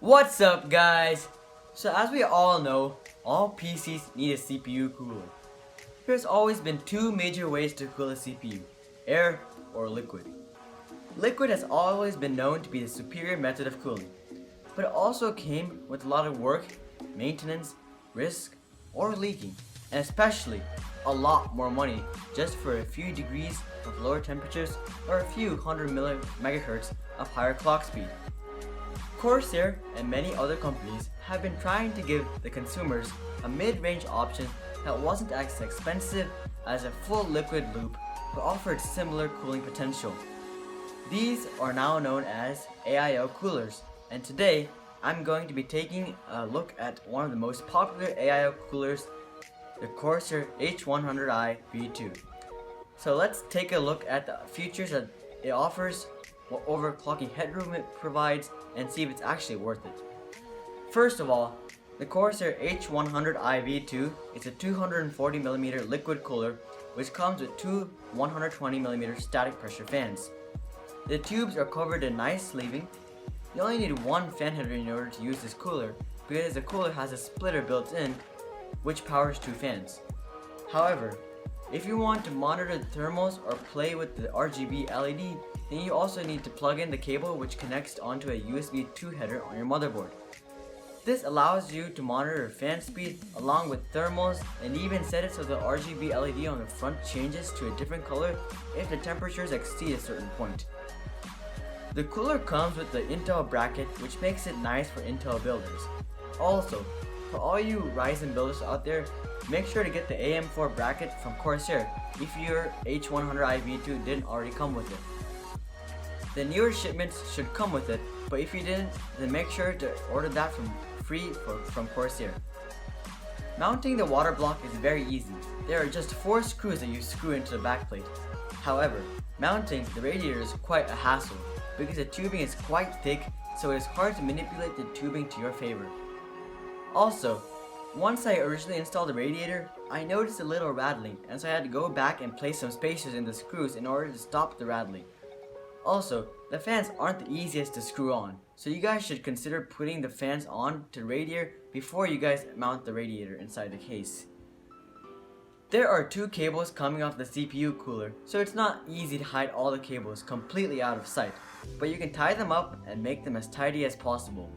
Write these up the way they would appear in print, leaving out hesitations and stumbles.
What's up, guys? So as we all know, all PCs need a CPU cooler. There's always been two major ways to cool a CPU, air or liquid. Liquid has always been known to be the superior method of cooling, but it also came with a lot of work, maintenance, risk, or leaking, and especially a lot more money just for a few degrees of lower temperatures or a few hundred megahertz of higher clock speed. Corsair and many other companies have been trying to give the consumers a mid-range option that wasn't as expensive as a full liquid loop but offered similar cooling potential. These are now known as AIO coolers, and today I'm going to be taking a look at one of the most popular AIO coolers, the Corsair H100i V2. So let's take a look at the features that it offers, what overclocking headroom it provides, and see if it's actually worth it. First of all, the Corsair H100i V2 is a 240mm liquid cooler which comes with two 120mm static pressure fans. The tubes are covered in nice sleeving. You only need one fan header in order to use this cooler because the cooler has a splitter built in which powers two fans. However, if you want to monitor the thermals or play with the RGB LED, then you also need to plug in the cable which connects onto a USB 2 header on your motherboard. This allows you to monitor fan speed along with thermals and even set it so the RGB LED on the front changes to a different color if the temperatures exceed a certain point. The cooler comes with the Intel bracket which makes it nice for Intel builders. Also, for all you Ryzen builders out there, make sure to get the AM4 bracket from Corsair if your H100i V2 didn't already come with it. The newer shipments should come with it, but if you didn't, then make sure to order that from Corsair. Mounting the water block is very easy. There are just 4 screws that you screw into the backplate. However, mounting the radiator is quite a hassle because the tubing is quite thick, so it is hard to manipulate the tubing to your favor. Also, once I originally installed the radiator, I noticed a little rattling, and so I had to go back and place some spacers in the screws in order to stop the rattling. Also, the fans aren't the easiest to screw on, so you guys should consider putting the fans on to the radiator before you guys mount the radiator inside the case. There are 2 cables coming off the CPU cooler, so it's not easy to hide all the cables completely out of sight, but you can tie them up and make them as tidy as possible.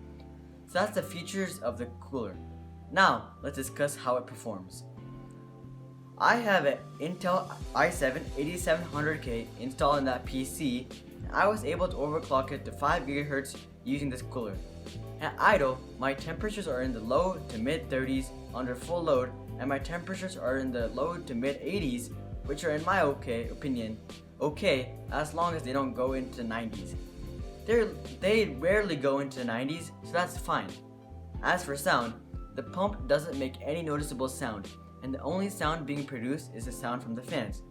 So that's the features of the cooler. Now, let's discuss how it performs. I have an Intel i7 8700K installed in that PC, and I was able to overclock it to 5 GHz using this cooler. At idle, my temperatures are in the low to mid 30s under full load, and my temperatures are in the low to mid 80s, which are in my opinion okay as long as they don't go into the 90s. They rarely go into the 90s, so that's fine. As for sound, the pump doesn't make any noticeable sound, and the only sound being produced is the sound from the fans.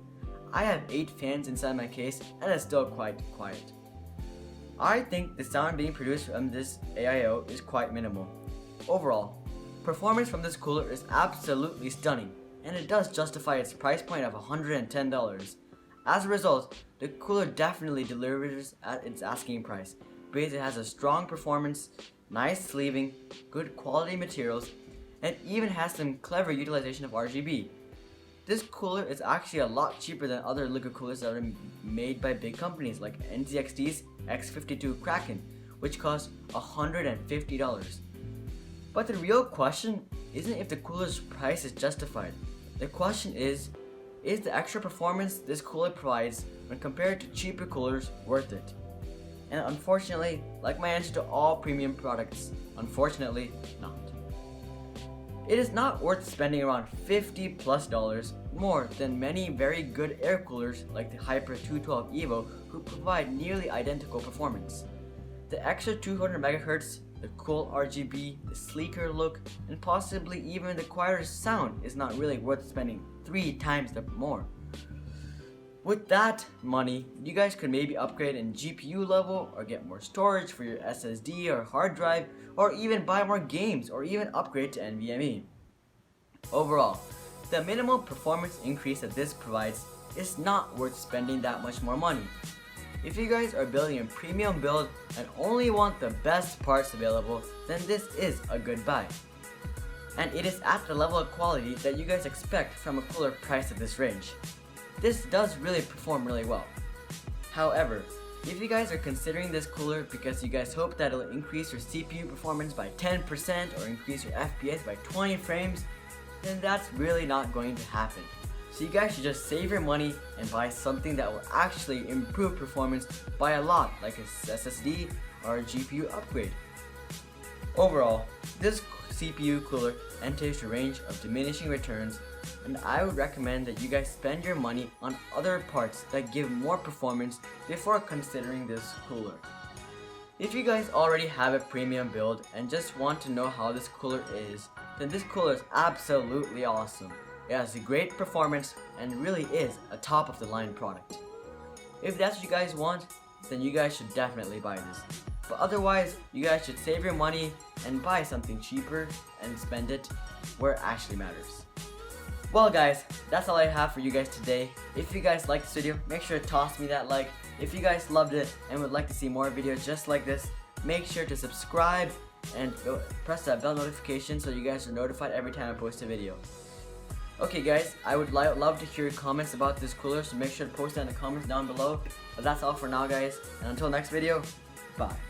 I have 8 fans inside my case and it's still quite quiet. I think the sound being produced from this AIO is quite minimal. Overall, performance from this cooler is absolutely stunning, and it does justify its price point of $110. As a result, the cooler definitely delivers at its asking price because it has a strong performance, nice sleeving, good quality materials, and even has some clever utilization of RGB. This cooler is actually a lot cheaper than other liquid coolers that are made by big companies like NZXT's X52 Kraken, which cost $150. But the real question isn't if the cooler's price is justified. The question is the extra performance this cooler provides when compared to cheaper coolers worth it? And unfortunately, like my answer to all premium products, unfortunately not. It is not worth spending around $50+ more than many very good air coolers like the Hyper 212 Evo who provide nearly identical performance. The extra 200 MHz, the cool RGB, the sleeker look, and possibly even the quieter sound is not really worth spending 3 times more. With that money, you guys could maybe upgrade in GPU level or get more storage for your SSD or hard drive, or even buy more games or even upgrade to NVMe. Overall, the minimal performance increase that this provides is not worth spending that much more money. If you guys are building a premium build and only want the best parts available, then this is a good buy. And it is at the level of quality that you guys expect from a cooler priced at this range. This does really perform really well. However, if you guys are considering this cooler because you guys hope that it'll increase your CPU performance by 10% or increase your FPS by 20 frames, then that's really not going to happen. So you guys should just save your money and buy something that will actually improve performance by a lot, like a SSD or a GPU upgrade. Overall, this CPU cooler enters the range of diminishing returns, and I would recommend that you guys spend your money on other parts that give more performance before considering this cooler. If you guys already have a premium build and just want to know how this cooler is, then this cooler is absolutely awesome. It has a great performance and really is a top of the line product. If that's what you guys want, then you guys should definitely buy this. But otherwise, you guys should save your money and buy something cheaper and spend it where it actually matters. Well guys, that's all I have for you guys today. If you guys liked this video, make sure to toss me that like. If you guys loved it and would like to see more videos just like this, make sure to subscribe and press that bell notification so you guys are notified every time I post a video. Okay guys, I would love to hear your comments about this cooler, so make sure to post that in the comments down below. But that's all for now guys, and until next video, bye.